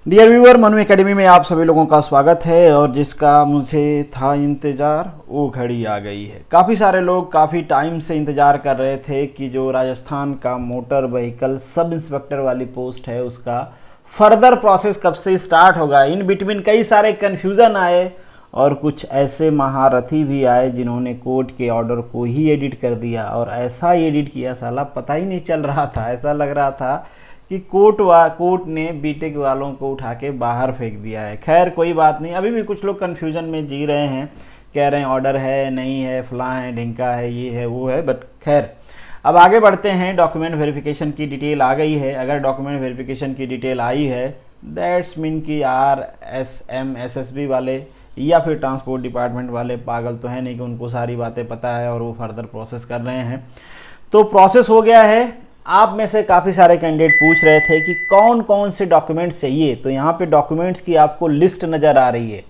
Dear viewer, Manu academy में आप सभी लोगों का स्वागत है। और जिसका मुझे था इंतज़ार वो घड़ी आ गई है। काफ़ी सारे लोग काफ़ी टाइम से इंतज़ार कर रहे थे कि जो राजस्थान का मोटर व्हीकल सब इंस्पेक्टर वाली पोस्ट है उसका फर्दर प्रोसेस कब से स्टार्ट होगा। इन बिटवीन कई सारे कन्फ्यूज़न आए और कुछ ऐसे महारथी भी आए जिन्होंने कोर्ट के ऑर्डर को ही एडिट कर दिया। और ऐसा एडिट किया साला पता ही नहीं चल रहा था, ऐसा लग रहा था कि कोर्ट ने बीटेक वालों को उठा के बाहर फेंक दिया है। खैर कोई बात नहीं, अभी भी कुछ लोग कन्फ्यूजन में जी रहे हैं, कह रहे हैं ऑर्डर है नहीं है, फलां है ढिंका है, ये है वो है। बट खैर अब आगे बढ़ते हैं। डॉक्यूमेंट वेरिफिकेशन की डिटेल आ गई है। अगर डॉक्यूमेंट वेरिफिकेशन की डिटेल आई है दैट्स मीन कि RSM SSB वाले या फिर ट्रांसपोर्ट डिपार्टमेंट वाले पागल तो है नहीं कि उनको सारी बातें पता है और वो फर्दर प्रोसेस कर रहे हैं। तो प्रोसेस हो गया है। आप में से काफ़ी सारे कैंडिडेट पूछ रहे थे कि कौन कौन से डॉक्यूमेंट्स चाहिए, तो यहाँ पे डॉक्यूमेंट्स की आपको लिस्ट नज़र आ रही है।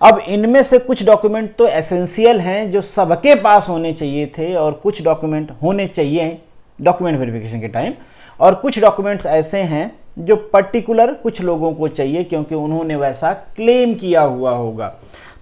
अब इनमें से कुछ डॉक्यूमेंट तो एसेंशियल हैं जो सबके पास होने चाहिए थे और कुछ डॉक्यूमेंट होने चाहिए डॉक्यूमेंट वेरिफिकेशन के टाइम, और कुछ डॉक्यूमेंट्स ऐसे हैं जो पर्टिकुलर कुछ लोगों को चाहिए क्योंकि उन्होंने वैसा क्लेम किया हुआ होगा।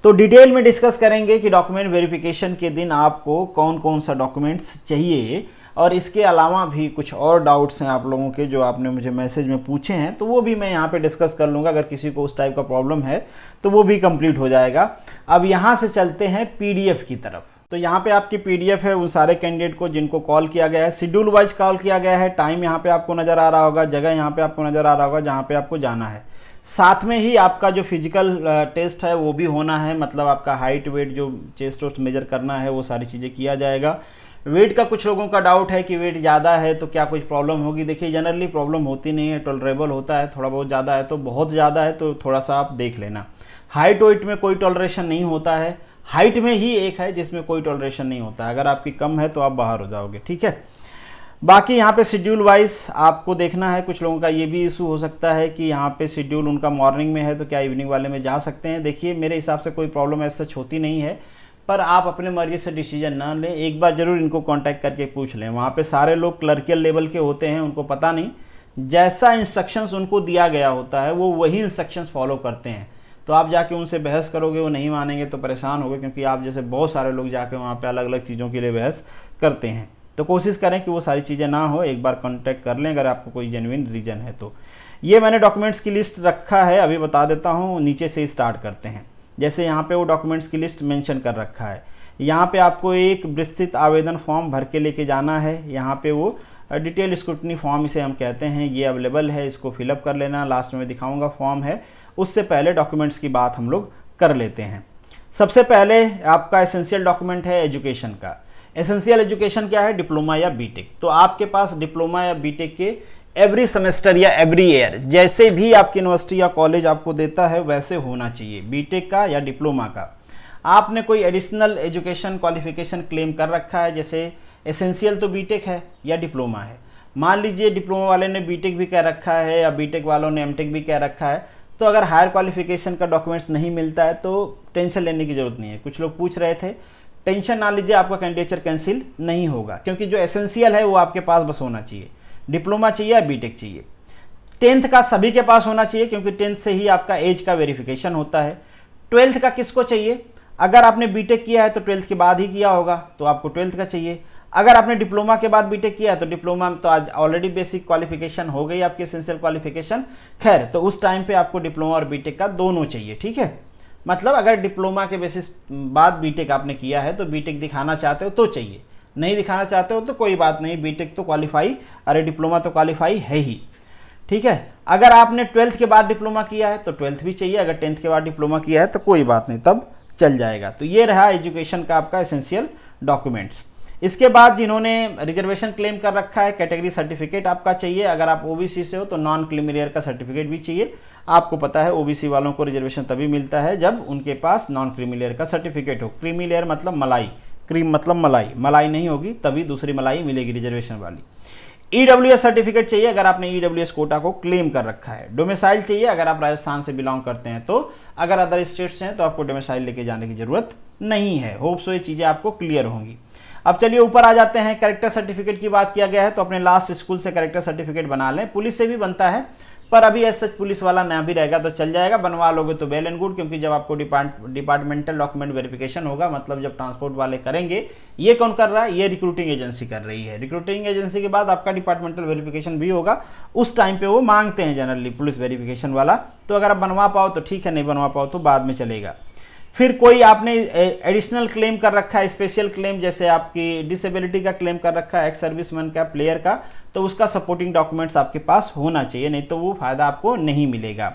तो डिटेल में डिस्कस करेंगे कि डॉक्यूमेंट वेरिफिकेशन के दिन आपको कौन कौन सा डॉक्यूमेंट्स चाहिए, और इसके अलावा भी कुछ और डाउट्स हैं आप लोगों के जो आपने मुझे मैसेज में पूछे हैं, तो वो भी मैं यहाँ पे डिस्कस कर लूँगा। अगर किसी को उस टाइप का प्रॉब्लम है तो वो भी कंप्लीट हो जाएगा। अब यहाँ से चलते हैं PDF की तरफ। तो यहाँ पे आपकी PDF है उन सारे कैंडिडेट को जिनको कॉल किया गया है, शेड्यूल वाइज कॉल किया गया है। टाइम यहाँ पे आपको नज़र आ रहा होगा, जगह यहाँ पे आपको नज़र आ रहा होगा जहाँ पे आपको जाना है। साथ में ही आपका जो फिजिकल टेस्ट है वो भी होना है, मतलब आपका हाइट वेट जो चेस्ट वेस्ट मेजर करना है वो सारी चीज़ें किया जाएगा। वेट का कुछ लोगों का डाउट है कि वेट ज़्यादा है तो क्या कुछ प्रॉब्लम होगी। देखिए जनरली प्रॉब्लम होती नहीं है, टॉलरेबल होता है। थोड़ा बहुत ज़्यादा है तो बहुत ज़्यादा है तो थोड़ा सा आप देख लेना। हाइट वेट में कोई टॉलरेशन नहीं होता है, हाइट में ही एक है जिसमें कोई टॉलरेशन नहीं होता है। अगर आपकी कम है तो आप बाहर हो जाओगे, ठीक है। बाकी यहाँ पे शेड्यूल वाइज आपको देखना है। कुछ लोगों का ये भी इशू हो सकता है कि यहाँ पे शेड्यूल उनका मॉर्निंग में है तो क्या इवनिंग वाले में जा सकते हैं। देखिए मेरे हिसाब से कोई प्रॉब्लम ऐसा होती नहीं है, पर आप अपने मर्जी से डिसीजन ना लें। एक बार जरूर इनको कांटेक्ट करके पूछ लें। वहाँ पे सारे लोग क्लर्कियल लेवल के होते हैं, उनको पता नहीं, जैसा इंस्ट्रक्शंस उनको दिया गया होता है वो वही इंस्ट्रक्शंस फॉलो करते हैं। तो आप जाके उनसे बहस करोगे वो नहीं मानेंगे तो परेशान होगे, क्योंकि आप जैसे बहुत सारे लोग जाके वहाँ पे अलग अलग चीज़ों के लिए बहस करते हैं। तो कोशिश करें कि वो सारी चीज़ें ना हो, एक बार कॉन्टैक्ट कर लें अगर आपको कोई जेन्युइन रीज़न है तो। ये मैंने डॉक्यूमेंट्स की लिस्ट रखा है, अभी बता देता हूँ। नीचे से स्टार्ट करते हैं। जैसे यहाँ पे वो डॉक्यूमेंट्स की लिस्ट मेंशन कर रखा है। यहाँ पे आपको एक विस्तृत आवेदन फॉर्म भर के लेके जाना है। यहाँ पे वो डिटेल स्क्रूटनी फॉर्म इसे हम कहते हैं, ये अवेलेबल है, इसको फिलअप कर लेना। लास्ट में दिखाऊंगा फॉर्म है। उससे पहले डॉक्यूमेंट्स की बात हम लोग कर लेते हैं। सबसे पहले आपका एसेंशियल डॉक्यूमेंट है एजुकेशन का। एसेंशियल एजुकेशन क्या है? डिप्लोमा या बीटेक। तो आपके पास डिप्लोमा या बीटेक के एवरी सेमेस्टर या एवरी ईयर जैसे भी आपकी यूनिवर्सिटी या कॉलेज आपको देता है वैसे होना चाहिए, बीटेक का या डिप्लोमा का। आपने कोई एडिशनल एजुकेशन क्वालिफिकेशन क्लेम कर रखा है, जैसे एसेंशियल तो बीटेक है या डिप्लोमा है। मान लीजिए डिप्लोमा वाले ने बीटेक भी कह रखा है या बीटेक वालों ने एमटेक भी कह रखा है, तो अगर हायर क्वालिफिकेशन का डॉक्यूमेंट्स नहीं मिलता है तो टेंशन लेने की जरूरत नहीं है। कुछ लोग पूछ रहे थे, टेंशन ना लीजिए, आपका कैंडिडेचर कैंसिल नहीं होगा, क्योंकि जो एसेंशियल है वो आपके पास बस होना चाहिए। डिप्लोमा चाहिए या बीटेक चाहिए। 10th का सभी के पास होना चाहिए, क्योंकि 10th से ही आपका एज का वेरिफिकेशन होता है। 12th का किसको चाहिए? अगर आपने बीटेक किया है तो 12th के बाद ही किया होगा तो आपको 12th का चाहिए। अगर आपने डिप्लोमा के बाद बीटेक किया है तो डिप्लोमा में तो आज ऑलरेडी बेसिक क्वालिफिकेशन हो गई आपकी, एसेंशियल क्वालिफिकेशन। खैर तो उस टाइम पे आपको डिप्लोमा और बीटेक का दोनों चाहिए, ठीक है। मतलब अगर डिप्लोमा के बेसिस बाद बीटेक आपने किया है तो बीटेक दिखाना चाहते हो तो चाहिए, नहीं दिखाना चाहते हो तो कोई बात नहीं, बीटेक तो क्वालिफाई, अरे डिप्लोमा तो क्वालिफाई है ही, ठीक है। अगर आपने 12th के बाद डिप्लोमा किया है तो 12th भी चाहिए, अगर 10th के बाद डिप्लोमा किया है तो कोई बात नहीं, तब चल जाएगा। तो ये रहा एजुकेशन का आपका एसेंशियल डॉक्यूमेंट्स। इसके बाद जिन्होंने रिजर्वेशन क्लेम कर रखा है, कैटेगरी सर्टिफिकेट आपका चाहिए। अगर आप ओबीसी से हो तो नॉन क्रीमी लेयर का सर्टिफिकेट भी चाहिए। आपको पता है ओबीसी वालों को रिजर्वेशन तभी मिलता है जब उनके पास नॉन क्रीमी लेयर का सर्टिफिकेट हो। क्रीमी लेयर मतलब मलाई, क्रीम मतलब मलाई, मलाई नहीं होगी तभी दूसरी मलाई मिलेगी रिजर्वेशन वाली। ईडब्ल्यूएस सर्टिफिकेट चाहिए अगर आपने ईडब्ल्यूएस कोटा को क्लेम कर रखा है। डोमिसाइल चाहिए अगर आप राजस्थान से बिलोंग करते हैं तो, अगर अदर स्टेट से हैं तो आपको डोमिसाइल लेके जाने की जरूरत नहीं है। होप सो ये चीज़ें आपको क्लियर होंगी। अब चलिए ऊपर आ जाते हैं। कैरेक्टर सर्टिफिकेट की बात किया गया है तो अपने लास्ट स्कूल से कैरेक्टर सर्टिफिकेट बना लें। पुलिस से भी बनता है, पर अभी एज सच पुलिस वाला ना भी रहेगा तो चल जाएगा, बनवा लोगे तो वेल एंड गुड, क्योंकि जब आपको डिपार्टमेंटल डॉक्यूमेंट वेरिफिकेशन होगा, मतलब जब ट्रांसपोर्ट वाले करेंगे, ये कौन कर रहा है, ये रिक्रूटिंग एजेंसी कर रही है। रिक्रूटिंग एजेंसी के बाद आपका डिपार्टमेंटल वेरिफिकेशन भी होगा, उस टाइम पे वो मांगते हैं जनरली पुलिस वेरिफिकेशन वाला। तो अगर आप बनवा पाओ तो ठीक है, नहीं बनवा पाओ तो बाद में चलेगा। फिर कोई आपने एडिशनल क्लेम कर रखा है, स्पेशल क्लेम, जैसे आपकी डिसेबिलिटी का क्लेम कर रखा है, एक्स सर्विसमैन का, प्लेयर का, तो उसका सपोर्टिंग डॉक्यूमेंट्स आपके पास होना चाहिए, नहीं तो वो फायदा आपको नहीं मिलेगा।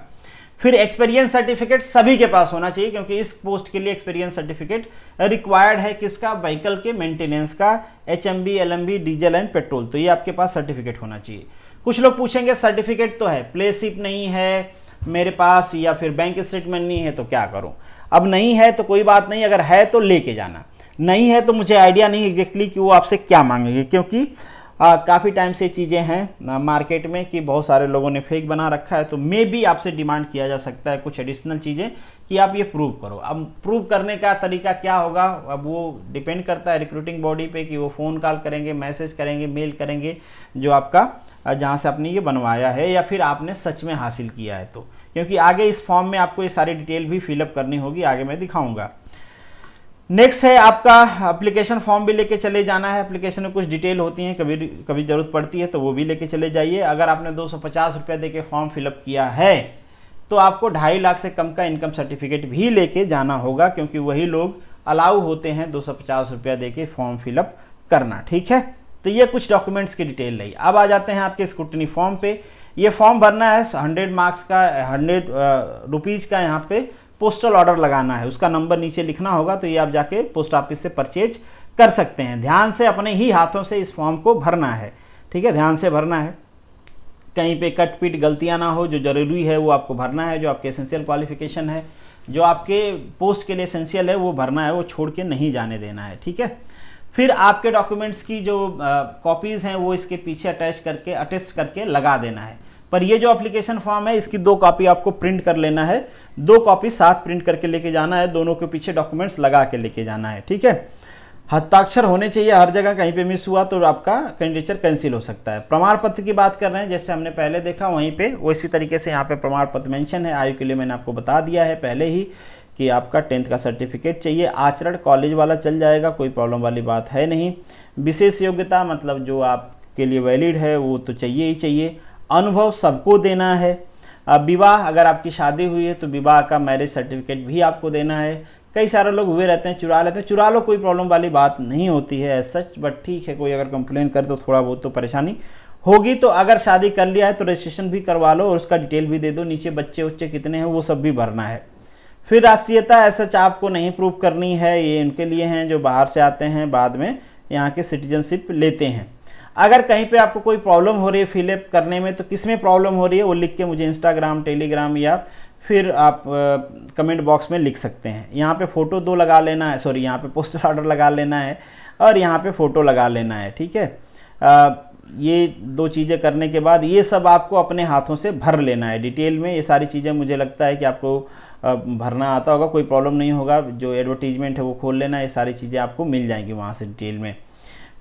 फिर एक्सपीरियंस सर्टिफिकेट सभी के पास होना चाहिए, क्योंकि इस पोस्ट के लिए एक्सपीरियंस सर्टिफिकेट रिक्वायर्ड है। किसका, व्हीकल के मेंटेनेंस का, HMB, LMB, diesel and petrol, तो ये आपके पास सर्टिफिकेट होना चाहिए। कुछ लोग पूछेंगे सर्टिफिकेट तो है, प्ले स्लिप नहीं है मेरे पास, या फिर बैंक स्टेटमेंट नहीं है, तो क्या करूं। अब नहीं है तो कोई बात नहीं, अगर है तो लेके जाना, नहीं है तो मुझे आइडिया नहीं एग्जैक्टली कि वो आपसे क्या मांगेंगे, क्योंकि काफ़ी टाइम से चीज़ें हैं मार्केट में कि बहुत सारे लोगों ने फेक बना रखा है, तो मे भी आपसे डिमांड किया जा सकता है कुछ एडिशनल चीज़ें कि आप ये प्रूव करो। अब प्रूव करने का तरीका क्या होगा, अब वो डिपेंड करता है रिक्रूटिंग बॉडी पे कि वो फ़ोन कॉल करेंगे, मैसेज करेंगे, मेल करेंगे, जो आपका जहाँ से आपने ये बनवाया है, या फिर आपने सच में हासिल किया है तो, क्योंकि आगे इस फॉर्म में आपको ये सारी डिटेल भी फिलअप करनी होगी, आगे मैं दिखाऊंगा। नेक्स्ट है आपका एप्लीकेशन फॉर्म भी लेके चले जाना है। एप्लीकेशन में कुछ डिटेल होती हैं, कभी कभी जरूरत पड़ती है तो वो भी लेके चले जाइए। अगर आपने 250 रुपया दे के फॉर्म फिलअप किया है तो आपको 2.5 लाख से कम का इनकम सर्टिफिकेट भी लेके जाना होगा, क्योंकि वही लोग अलाउ होते हैं 250 रुपया दे के फॉर्म फिलअप करना, ठीक है। तो ये कुछ डॉक्यूमेंट्स की डिटेल रही। अब आ जाते हैं आपके स्क्रूटनी फॉर्म पे। ये फॉर्म भरना है 100 मार्क्स का, 100 रुपीज़ का, यहाँ पे पोस्टल ऑर्डर लगाना है, उसका नंबर नीचे लिखना होगा, तो ये आप जाके पोस्ट ऑफिस से परचेज कर सकते हैं। ध्यान से अपने ही हाथों से इस फॉर्म को भरना है, ठीक है, ध्यान से भरना है, कहीं पे कट पीट गलतियां ना हो। जो जरूरी है वो आपको भरना है, जो आपके एसेंशियल क्वालिफिकेशन है, जो आपके पोस्ट के लिए एसेंशियल है वो भरना है, वो छोड़ के नहीं जाने देना है, ठीक है। फिर आपके डॉक्यूमेंट्स की जो कॉपीज़ हैं वो इसके पीछे अटैच करके लगा देना है। पर ये जो एप्लीकेशन फॉर्म है इसकी 2 कॉपी आपको प्रिंट कर लेना है, 2 कॉपी साथ प्रिंट करके लेके जाना है, दोनों के पीछे डॉक्यूमेंट्स लगा के लेके जाना है, ठीक है। हस्ताक्षर होने चाहिए हर जगह, कहीं पे मिस हुआ तो आपका कैंडिडेचर कैंसिल हो सकता है। प्रमाण पत्र की बात कर रहे हैं, जैसे हमने पहले देखा वहीं पे वो इसी तरीके से यहाँ पे प्रमाण पत्र मेंशन है। आयु के लिए मैंने आपको बता दिया है पहले ही कि आपका 10th का सर्टिफिकेट चाहिए। आचरण कॉलेज वाला चल जाएगा, कोई प्रॉब्लम वाली बात है नहीं। विशेष योग्यता मतलब जो आपके लिए वैलिड है वो तो चाहिए ही चाहिए। अनुभव सबको देना है। विवाह, अगर आपकी शादी हुई है तो विवाह का मैरिज सर्टिफिकेट भी आपको देना है। कई सारे लोग हुए रहते हैं चुरा लेते हैं, चुरा लो, कोई प्रॉब्लम वाली बात नहीं होती है एज सच, बट ठीक है, कोई अगर कंप्लेन करे तो थोड़ा बहुत तो परेशानी होगी। तो अगर शादी कर लिया है तो रजिस्ट्रेशन भी करवा लो और उसका डिटेल भी दे दो, नीचे बच्चे उच्चे कितने हैं वो सब भी भरना है। फिर राष्ट्रीयता एज सच आपको नहीं प्रूव करनी है, ये उनके लिए हैं जो बाहर से आते हैं बाद में यहाँ के सिटीजनशिप लेते हैं। अगर कहीं पे आपको कोई प्रॉब्लम हो रही है फिलअप करने में तो किस में प्रॉब्लम हो रही है वो लिख के मुझे इंस्टाग्राम, टेलीग्राम या फिर आप कमेंट बॉक्स में लिख सकते हैं। यहाँ पे फ़ोटो 2 लगा लेना है, सॉरी यहाँ पे पोस्टर ऑर्डर लगा लेना है और यहाँ पे फ़ोटो लगा लेना है, ठीक है। ये 2 चीज़ें करने के बाद ये सब आपको अपने हाथों से भर लेना है डिटेल में। ये सारी चीज़ें मुझे लगता है कि आपको भरना आता होगा, कोई प्रॉब्लम नहीं होगा। जो एडवर्टीजमेंट है वो खोल लेना, ये सारी चीज़ें आपको मिल जाएंगी वहाँ से डिटेल में।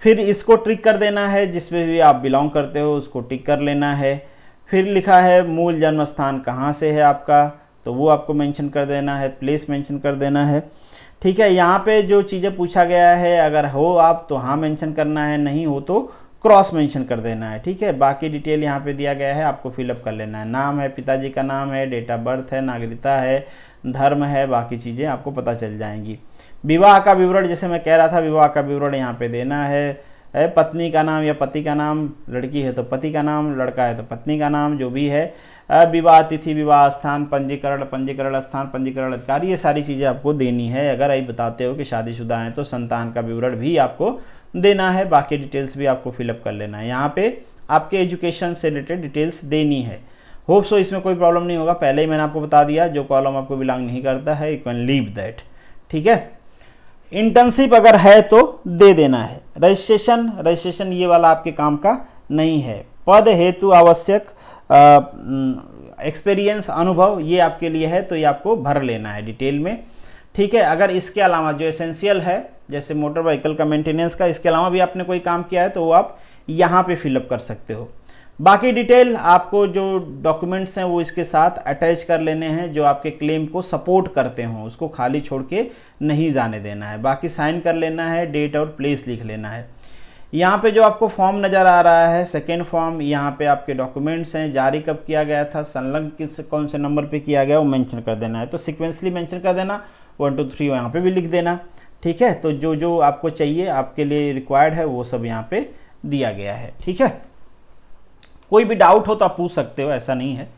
फिर इसको टिक कर देना है, जिसमें भी आप बिलोंग करते हो उसको टिक कर लेना है। फिर लिखा है मूल जन्म स्थान कहाँ से है आपका, तो वो आपको मेंशन कर देना है, प्लेस मेंशन कर देना है, ठीक है। यहाँ पे जो चीज़ें पूछा गया है अगर हो आप तो हाँ मेंशन करना है, नहीं हो तो क्रॉस मेंशन कर देना है, ठीक है। बाकी डिटेल यहाँ पे दिया गया है, आपको फिलअप कर लेना है। नाम है, पिताजी का नाम है, डेट ऑफ बर्थ है, नागरिकता है, धर्म है, बाकी चीज़ें आपको पता चल जाएंगी। विवाह का विवरण, जैसे मैं कह रहा था, विवाह का विवरण यहाँ पे देना है। पत्नी का नाम या पति का नाम, लड़की है तो पति का नाम, लड़का है तो पत्नी का नाम, जो भी है। विवाह तिथि, विवाह स्थान, पंजीकरण स्थान, पंजीकरण अधिकारी, ये सारी चीज़ें आपको देनी है। अगर आप बताते हो कि शादीशुदा हैं तो संतान का विवरण भी आपको देना है। बाकी डिटेल्स भी आपको फिलअप कर लेना है। यहाँ पे आपके एजुकेशन से रिलेटेड डिटेल्स देनी है। होप सो इसमें कोई प्रॉब्लम नहीं होगा, पहले ही मैंने आपको बता दिया। जो कॉलम आपको बिलोंग नहीं करता है यू कैन लीव दैट, ठीक है। इंटर्नशिप अगर है तो दे देना है। रजिस्ट्रेशन ये वाला आपके काम का नहीं है। पद हेतु आवश्यक एक्सपीरियंस, अनुभव, ये आपके लिए है तो ये आपको भर लेना है डिटेल में, ठीक है। अगर इसके अलावा जो एसेंशियल है जैसे मोटर व्हीकल का मेंटेनेंस का, इसके अलावा भी आपने कोई काम किया है तो वो आप यहाँ पे फिलअप कर सकते हो। बाकी डिटेल आपको जो डॉक्यूमेंट्स हैं वो इसके साथ अटैच कर लेने हैं, जो आपके क्लेम को सपोर्ट करते हों उसको खाली छोड़ के नहीं जाने देना है। बाकी साइन कर लेना है, डेट और प्लेस लिख लेना है। यहाँ पे जो आपको फॉर्म नज़र आ रहा है सेकेंड फॉर्म, यहाँ पे आपके डॉक्यूमेंट्स हैं, जारी कब किया गया था, संलग्न किस कौन से नंबर पे किया गया वो मेंशन कर देना है। तो सिक्वेंसली मेंशन कर देना, 1 2 3 यहाँ पे भी लिख देना, ठीक है। तो जो जो आपको चाहिए आपके लिए रिक्वायर्ड है वो सब यहाँ पे दिया गया है, ठीक है। कोई भी डाउट हो तो आप पूछ सकते हो, ऐसा नहीं है,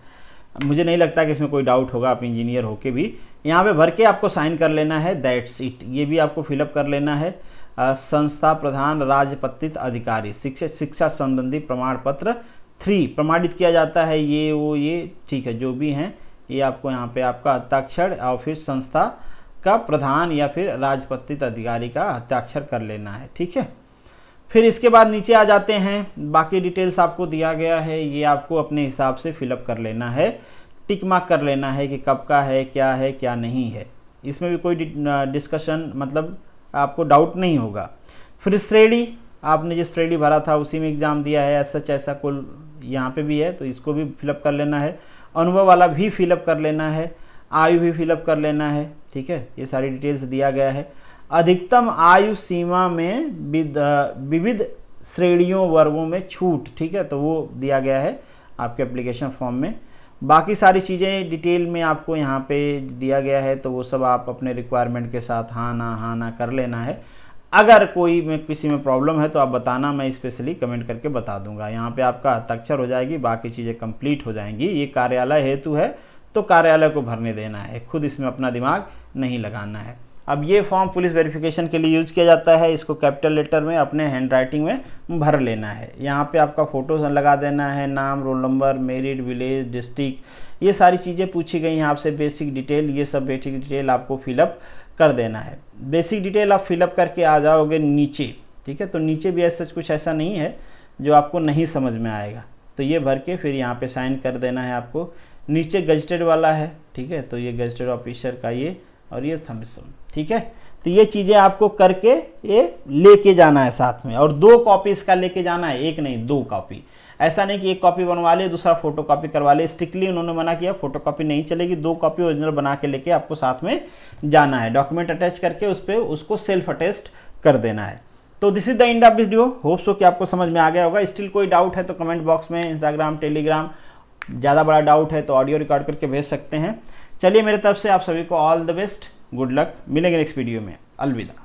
मुझे नहीं लगता कि इसमें कोई डाउट होगा। आप इंजीनियर होके भी यहाँ पे भर के आपको साइन कर लेना है, दैट्स इट। ये भी आपको फिलअप कर लेना है। संस्था प्रधान राजपत्रित अधिकारी शिक्षा संबंधी प्रमाण पत्र 3 प्रमाणित किया जाता है, ये वो ये ठीक है, जो भी हैं ये आपको यहाँ पे आपका हस्ताक्षर और फिर संस्था का प्रधान या फिर राजपत्रित अधिकारी का हस्ताक्षर कर लेना है, ठीक है। फिर इसके बाद नीचे आ जाते हैं, बाकी डिटेल्स आपको दिया गया है, ये आपको अपने हिसाब से फिलअप कर लेना है, टिक मार्क कर लेना है कि कब का है क्या नहीं है। इसमें भी कोई डिस्कशन मतलब आपको डाउट नहीं होगा। फिर श्रेणी, आपने जिस श्रेणी भरा था उसी में एग्ज़ाम दिया है, ऐसा कुल यहाँ पे भी है तो इसको भी फिलअप कर लेना है। अनुभव वाला भी फिलअप कर लेना है, आयु भी फिलअप कर लेना है, ठीक है। ये सारी डिटेल्स दिया गया है। अधिकतम आयु सीमा में विविध श्रेणियों वर्गों में छूट, ठीक है, तो वो दिया गया है आपके एप्लीकेशन फॉर्म में। बाकी सारी चीज़ें डिटेल में आपको यहाँ पे दिया गया है, तो वो सब आप अपने रिक्वायरमेंट के साथ हाँ ना कर लेना है। अगर कोई में किसी में प्रॉब्लम है तो आप बताना, मैं स्पेशली कमेंट करके बता दूंगा। यहाँ पे आपका हस्ताक्षर हो जाएगी, बाकी चीज़ें कंप्लीट हो जाएंगी। ये कार्यालय हेतु है तो कार्यालय को भरने देना है, खुद इसमें अपना दिमाग नहीं लगाना है। अब ये फॉर्म पुलिस वेरिफिकेशन के लिए यूज़ किया जाता है, इसको कैपिटल लेटर में अपने हैंड राइटिंग में भर लेना है। यहाँ पे आपका फ़ोटो लगा देना है, नाम, roll number, merit, village, district, ये सारी चीज़ें पूछी गई हैं आपसे, बेसिक डिटेल, ये सब बेसिक डिटेल आपको फिलअप कर देना है। बेसिक डिटेल आप फिलअप करके आ जाओगे नीचे, ठीक है। तो नीचे भी ऐसा कुछ ऐसा नहीं है जो आपको नहीं समझ में आएगा, तो ये भर के फिर यहाँ पे साइन कर देना है आपको। नीचे गजटेड वाला है, ठीक है, तो ये गजटेड ऑफिसर का ये और ये थम्स, ठीक है। तो ये चीज़ें आपको करके ये लेके जाना है साथ में, और 2 कॉपी इसका लेके जाना है, एक नहीं 2 कॉपी। ऐसा नहीं कि एक कॉपी बनवा ले दूसरा फोटो कॉपी करवा ले, स्ट्रिक्टली उन्होंने मना किया, फोटो कॉपी नहीं चलेगी, 2 कॉपी ओरिजिनल बना के लेके आपको साथ में जाना है। डॉक्यूमेंट अटैच करके उस पर उसको सेल्फ अटेस्ट कर देना है। तो this is the end of this video, hope so कि आपको समझ में आ गया होगा। स्टिल कोई डाउट है तो कमेंट बॉक्स में, इंस्टाग्राम, टेलीग्राम, ज़्यादा बड़ा डाउट है तो ऑडियो रिकॉर्ड करके भेज सकते हैं। चलिए मेरे तरफ से आप सभी को all the best, good luck, मिलेंगे नेक्स्ट वीडियो में, अलविदा।